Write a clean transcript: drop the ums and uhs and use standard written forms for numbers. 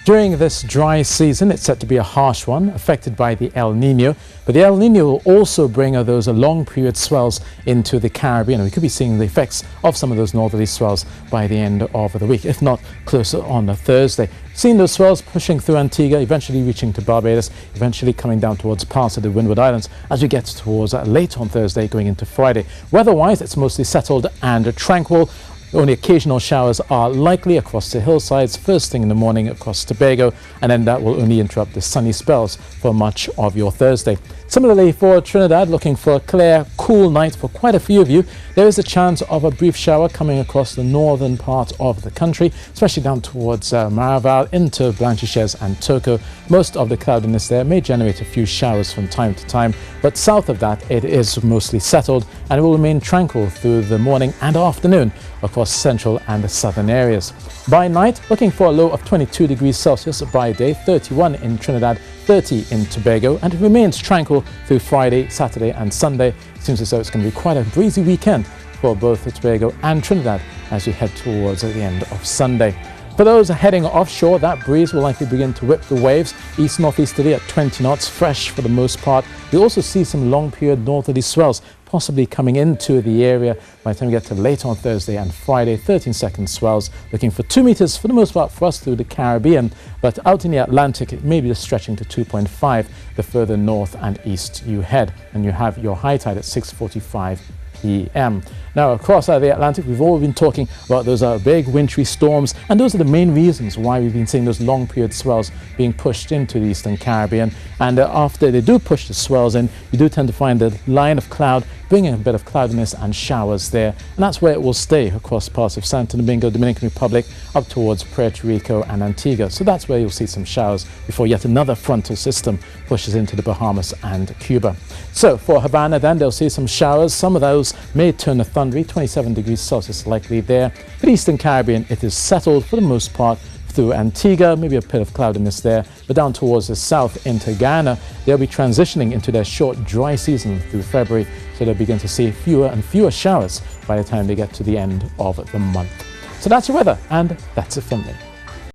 During this dry season, it's set to be a harsh one, affected by the El Nino. But the El Nino will also bring those long period swells into the Caribbean. We could be seeing the effects of some of those northerly swells by the end of the week, if not closer on a Thursday. Seeing those swells pushing through Antigua, eventually reaching to Barbados, eventually coming down towards parts of the Windward Islands as we get towards late on Thursday going into Friday. Weather-wise, it's mostly settled and tranquil. Only occasional showers are likely across the hillsides first thing in the morning across Tobago, and then that will only interrupt the sunny spells for much of your Thursday. Similarly for Trinidad, looking for a clear, cool night for quite a few of you. There is a chance of a brief shower coming across the northern part of the country, especially down towards Maraval into Blanchisches and Toco. Most of the cloudiness there may generate a few showers from time to time, but south of that it is mostly settled and it will remain tranquil through the morning and afternoon across central and the southern areas. By night, looking for a low of 22 degrees Celsius by day, 31 in Trinidad, 30 in Tobago, and it remains tranquil through Friday, Saturday and Sunday. It seems as though it's going to be quite a breezy weekend for both Tobago and Trinidad as we head towards the end of Sunday. For those heading offshore, that breeze will likely begin to whip the waves east-northeasterly at 20 knots, fresh for the most part. We also see some long-period northerly swells possibly coming into the area by the time we get to late on Thursday and Friday. 13-second swells looking for 2 meters for the most part for us through the Caribbean, but out in the Atlantic it may be just stretching to 2.5 the further north and east you head, and you have your high tide at 6:45 p.m. Now across the Atlantic, we've all been talking about those big wintry storms, and those are the main reasons why we've been seeing those long period swells being pushed into the eastern Caribbean. And after they do push the swells in, you do tend to find the line of cloud bringing a bit of cloudiness and showers there, and that's where it will stay across parts of Santo Domingo, Dominican Republic, up towards Puerto Rico and Antigua. So that's where you'll see some showers before yet another frontal system pushes into the Bahamas and Cuba. So for Havana then, they'll see some showers. Some of those may turn to thundery, 27 degrees Celsius likely there. For the eastern Caribbean, it is settled for the most part through Antigua, maybe a bit of cloudiness there, but down towards the south into Guyana, they'll be transitioning into their short dry season through February, so they'll begin to see fewer and fewer showers by the time they get to the end of the month. So that's your weather, and that's it from me.